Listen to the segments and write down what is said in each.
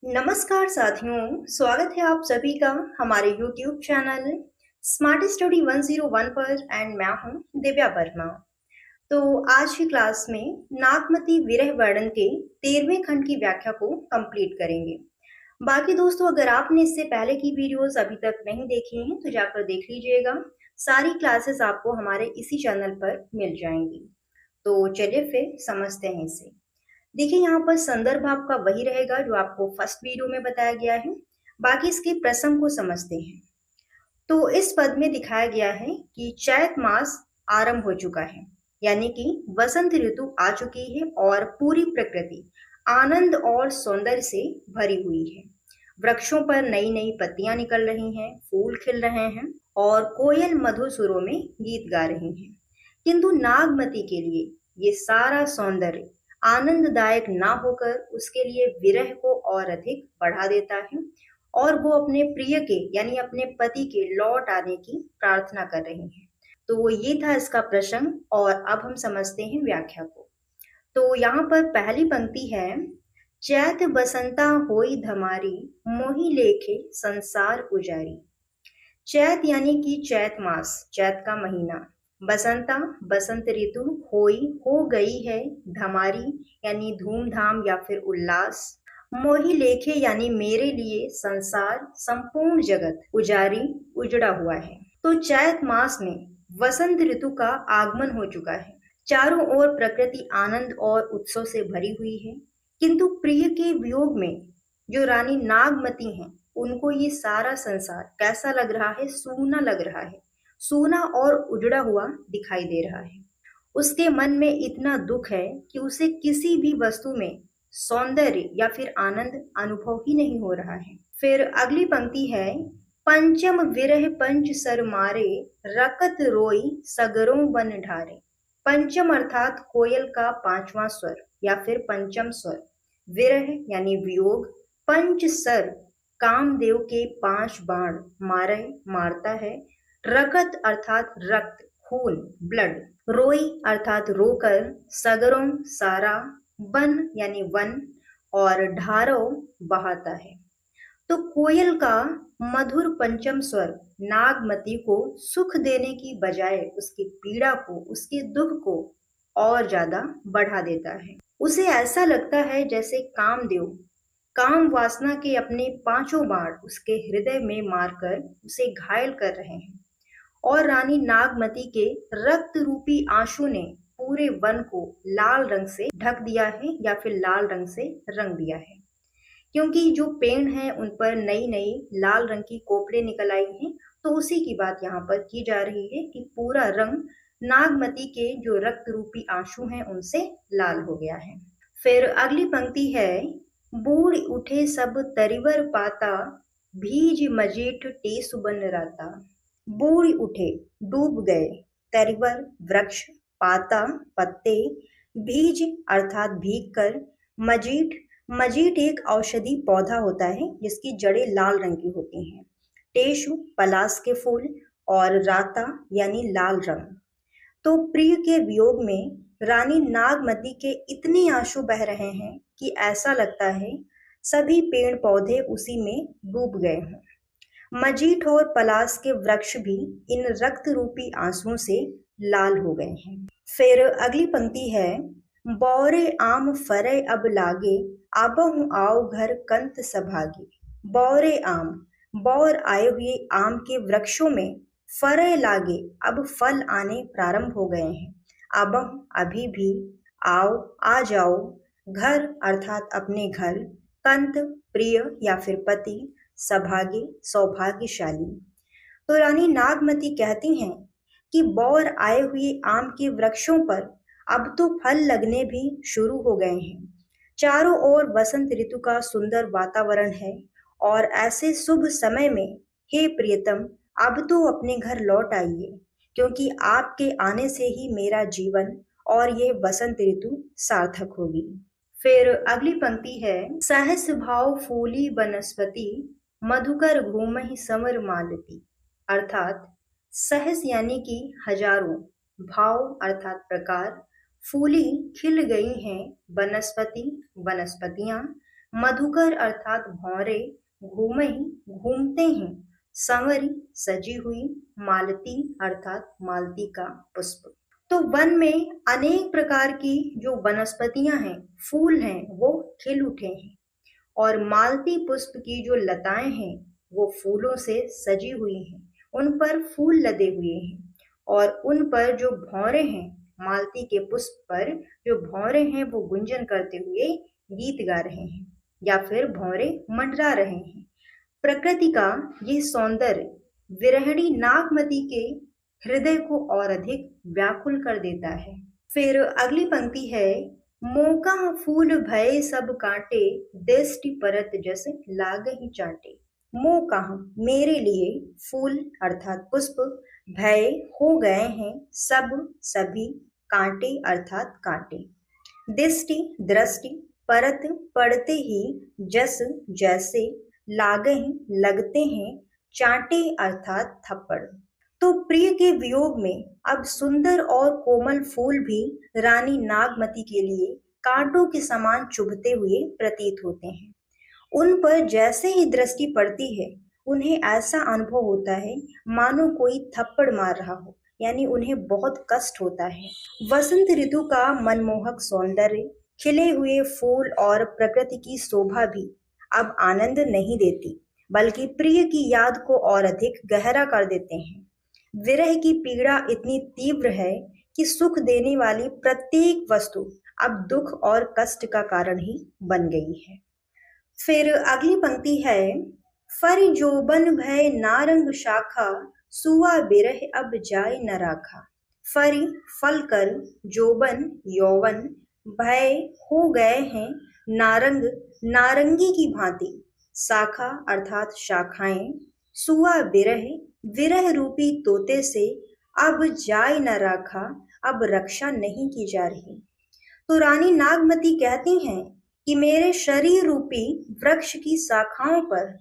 नमस्कार साथियों, स्वागत है आप सभी का हमारे YouTube चैनल स्मार्ट स्टडी 101 पर एंड मैं हूं दिव्या वर्मा। तो आज की क्लास में नागमती विरह वर्णन के 13वें खंड की व्याख्या को कंप्लीट करेंगे। बाकी दोस्तों, अगर आपने इससे पहले की वीडियोस अभी तक नहीं देखी हैं तो जाकर देख लीजिएगा। सारी क्लासेस आपको हमारे इसी चैनल पर मिल जाएंगी। तो चलिए फिर समझते हैं इसे। देखिए, यहाँ पर संदर्भ आपका वही रहेगा जो आपको फर्स्ट वीडियो में बताया गया है। बाकी इसके प्रसंग को समझते हैं। तो इस पद में दिखाया गया है कि चैत मास आरंभ हो चुका है, यानी कि वसंत ऋतु आ चुकी है और पूरी प्रकृति आनंद और सौंदर्य से भरी हुई है। वृक्षों पर नई नई पत्तियां निकल रही हैं, फूल खिल रहे हैं और कोयल मधुर सुरों में गीत गा रही हैं। किंतु नागमती के लिए ये सारा सौंदर्य आनंददायक ना होकर उसके लिए विरह को और अधिक बढ़ा देता है और वो अपने प्रिय के यानी अपने पति के लौट आने की प्रार्थना कर रही है। तो वो ये था इसका प्रसंग और अब हम समझते हैं व्याख्या को। तो यहाँ पर पहली पंक्ति है, चैत बसंता होई धमारी मोहि लेखे संसार उजारी। चैत यानी कि चैत मास, चैत का महीना। बसंता बसंत ऋतु, होई हो गई है, धमारी यानी धूमधाम या फिर उल्लास। मोहि लेखे यानी मेरे लिए संसार संपूर्ण जगत, उजारी उजड़ा हुआ है। तो चैत मास में वसंत ऋतु का आगमन हो चुका है। चारों ओर प्रकृति आनंद और उत्सव से भरी हुई है। किंतु प्रिय के वियोग में जो रानी नागमती हैं, उनको ये सारा संसार कैसा लग रहा है? सूना लग रहा है, सूना और उजड़ा हुआ दिखाई दे रहा है। उसके मन में इतना दुख है कि उसे किसी भी वस्तु में सौंदर्य या फिर आनंद अनुभव ही नहीं हो रहा है। फिर अगली पंक्ति है, पंचम विरह पंच सर मारे रकत रोई सगरों वन ढारे। पंचम अर्थात कोयल का पांचवा स्वर या फिर पंचम स्वर। विरह यानी वियोग, पंच सर कामदेव के 5 बाण मारे मारता है। रकत अर्थात रक्त, खून, ब्लड। रोई अर्थात रोकर, सगरों सारा, वन यानी वन और ढारो बहाता है। तो कोयल का मधुर पंचम स्वर नागमती को सुख देने की बजाय उसकी पीड़ा को, उसके दुख को और ज्यादा बढ़ा देता है। उसे ऐसा लगता है जैसे कामदेव काम वासना के अपने 5 बाण उसके हृदय में मारकर उसे घायल कर रहे हैं और रानी नागमती के रक्त रूपी आंसू ने पूरे वन को लाल रंग से ढक दिया है या फिर लाल रंग से रंग दिया है। क्योंकि जो पेड़ हैं उन पर नई नई लाल रंग की कोपड़े निकल आई हैं, तो उसी की बात यहाँ पर की जा रही है कि पूरा रंग नागमती के जो रक्त रूपी आंसू हैं उनसे लाल हो गया है। फिर अगली पंक्ति है, बूढ़ उठे सब तरिवर पाता भीज मजीठ टेसु बन राता। बूढ़ उठे डूब गए, तरिवर वृक्ष, पाता पत्ते, भीज अर्थात भीग कर, मजीठ मजीठ एक औषधि पौधा होता है जिसकी जड़ें लाल रंग की होती हैं। टेशु पलास के फूल और राता यानी लाल रंग। तो प्रिय के वियोग में रानी नागमती के इतने आंसू बह रहे हैं कि ऐसा लगता है सभी पेड़ पौधे उसी में डूब गए हों। मजीठ और पलास के वृक्ष भी इन रक्त रूपी आंसुओं से लाल हो गए हैं। फिर अगली पंक्ति है, बौरे आम फरे अब लागे आबहु आओ घर कंत सभागे। बौरे आम, बौर आए हुए आम के वृक्षों में फरे लागे, अब फल आने प्रारंभ हो गए हैं। अब अभी भी, आओ आ जाओ, घर अर्थात अपने घर, कंत प्रिय या फिर पति, सभागे सौभाग्यशाली। तो रानी नागमती कहती हैं कि बौर आए हुए आम के वृक्षों पर अब तो फल लगने भी शुरू हो गए हैं। चारों ओर वसंत ऋतु का सुंदर वातावरण है और ऐसे शुभ समय में हे प्रियतम, अब तो अपने घर लौट आइए, क्योंकि आपके आने से ही मेरा जीवन और ये वसंत ऋतु सार्थक होगी। फिर अगली पंक्ति है, सहस भाव फूली वनस्पति मधुकर घूमहि समर मालती। अर्थात सहस यानी कि हजारों, भाव अर्थात प्रकार, फूली खिल गई हैं वनस्पति वनस्पतियां, मधुकर अर्थात भौरे, घूमहि घूमते हैं, संवरी सजी हुई, मालती अर्थात मालती का पुष्प। तो वन में अनेक प्रकार की जो वनस्पतियां हैं, फूल हैं, वो खिल उठे हैं और मालती पुष्प की जो लताएं हैं वो फूलों से सजी हुई हैं, उन पर फूल लदे हुए हैं और उन पर जो भौरे हैं, मालती के पुष्प पर जो भौरे हैं वो गुंजन करते हुए गीत गा रहे हैं या फिर भौरे मंडरा रहे हैं। प्रकृति का ये सौंदर्य विरहिणी नागमती के हृदय को और अधिक व्याकुल कर देता है। फिर अगली पंक्ति है, मौका फूल भय सब कांटे, दृष्टि परत जस लागहि चाटे। मौका मेरे लिए, फूल अर्थात पुष्प, भय हो गए हैं, सब सभी, कांटे अर्थात कांटे, दृष्टि दृष्टि, परत पड़ते ही, जस जैसे, लागहि लगते हैं, चांटे अर्थात थप्पड़। तो प्रिय के वियोग में अब सुंदर और कोमल फूल भी रानी नागमती के लिए कांटों के समान चुभते हुए प्रतीत होते हैं। उन पर जैसे ही दृष्टि पड़ती है उन्हें ऐसा अनुभव होता है मानो कोई थप्पड़ मार रहा हो, यानी उन्हें बहुत कष्ट होता है। वसंत ऋतु का मनमोहक सौंदर्य, खिले हुए फूल और प्रकृति की शोभा भी अब आनंद नहीं देती, बल्कि प्रिय की याद को और अधिक गहरा कर देते हैं। विरह की पीड़ा इतनी तीव्र है कि सुख देने वाली प्रत्येक वस्तु अब दुख और कष्ट का कारण ही बन गई है। फिर अगली पंक्ति है, फर जोबन भय नारंग शाखा, सुआ बिरह अब जाय न राखा। फरी फल कर, जोबन यौवन, भय हो गए हैं, नारंग नारंगी की भांति, शाखा अर्थात शाखाएं, सुआ बिरह विरह रूपी तोते से, अब जाय न राखा, अब रक्षा नहीं की जा रही। तो रानी नागमती कहती हैं कि मेरे शरीर रूपी वृक्ष की शाखाओं पर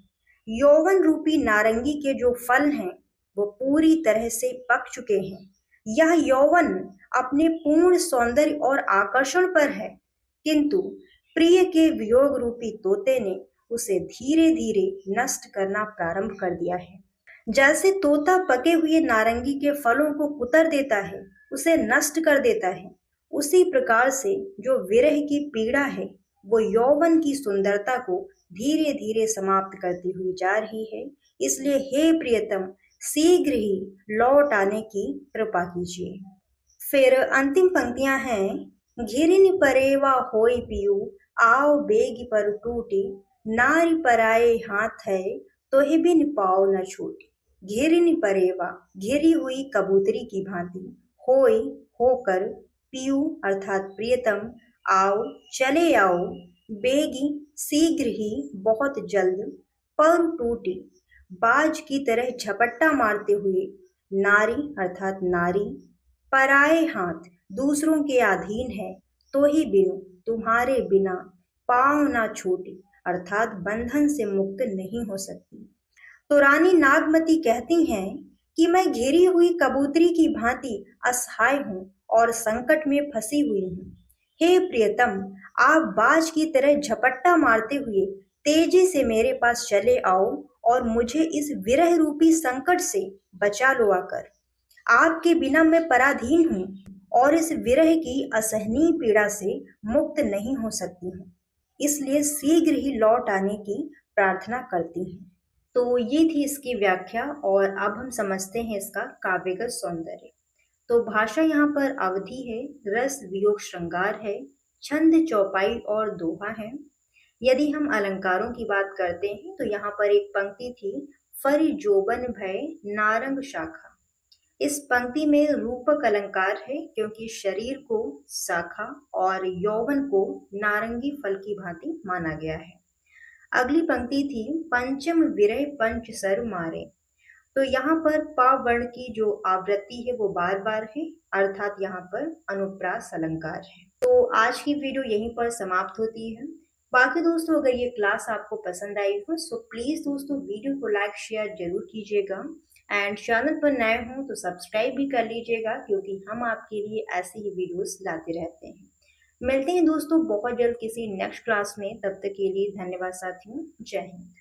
यौवन रूपी नारंगी के जो फल हैं वो पूरी तरह से पक चुके हैं। यह यौवन अपने पूर्ण सौंदर्य और आकर्षण पर है, किंतु प्रिय के वियोग रूपी तोते ने उसे धीरे धीरे नष्ट करना प्रारंभ कर दिया है। जैसे तोता पके हुए नारंगी के फलों को कुतर देता है, उसे नष्ट कर देता है, उसी प्रकार से जो विरह की पीड़ा है वो यौवन की सुंदरता को धीरे धीरे समाप्त करती हुई जा रही है। इसलिए हे प्रियतम, शीघ्र ही लौट आने की कृपा कीजिए। फिर अंतिम पंक्तियां हैं, घिरिन परेवा होई पियू, आओ बेग पर टूटी, नारी पराए हाथ है, तोहि बिन पाओ न छूटी। घेरिन परेवा, घेरी हुई कबूतरी की भांति, होई होकर, पियू अर्थात प्रियतम, आओ चले आओ, बेगी शीघ्र ही बहुत जल्द, पर टूटी बाज की तरह झपट्टा मारते हुए, नारी अर्थात नारी, पराए हाथ दूसरों के अधीन है, तो ही बिनु तुम्हारे बिना, पाँव ना छूटी अर्थात बंधन से मुक्त नहीं हो सकती। तो रानी नागमती कहती हैं कि मैं घिरी हुई कबूतरी की भांति असहाय हूँ और संकट में फंसी हुई हूँ। हे प्रियतम, आप बाज की तरह झपट्टा मारते हुए तेजी से मेरे पास चले आओ और मुझे इस विरह रूपी संकट से बचा लो आकर। आपके बिना मैं पराधीन हूँ और इस विरह की असहनीय पीड़ा से मुक्त नहीं हो सकती हूँ, इसलिए शीघ्र ही लौट आने की प्रार्थना करती हूँ। तो ये थी इसकी व्याख्या और अब हम समझते हैं इसका काव्यगत सौंदर्य। तो भाषा यहाँ पर अवधि है, रस वियोग श्रृंगार है, छंद चौपाई और दोहा है। यदि हम अलंकारों की बात करते हैं तो यहाँ पर एक पंक्ति थी, फर जोबन भय नारंग शाखा। इस पंक्ति में रूपक अलंकार है क्योंकि शरीर को शाखा और यौवन को नारंगी फल की भांति माना गया है। अगली पंक्ति थी, पंचम विरह पंच सर मारे। तो यहाँ पर पा वर्ण की जो आवृत्ति है वो बार बार है, अर्थात यहाँ पर अनुप्रास अलंकार है। तो आज की वीडियो यहीं पर समाप्त होती है। बाकी दोस्तों, अगर ये क्लास आपको पसंद आई हो तो प्लीज दोस्तों वीडियो को लाइक शेयर जरूर कीजिएगा एंड चैनल पर नए हो तो सब्सक्राइब भी कर लीजिएगा, क्योंकि हम आपके लिए ऐसे ही वीडियोस लाते रहते हैं। मिलते हैं दोस्तों बहुत जल्द किसी नेक्स्ट क्लास में, तब तक के लिए धन्यवाद साथियों, जय हिंद।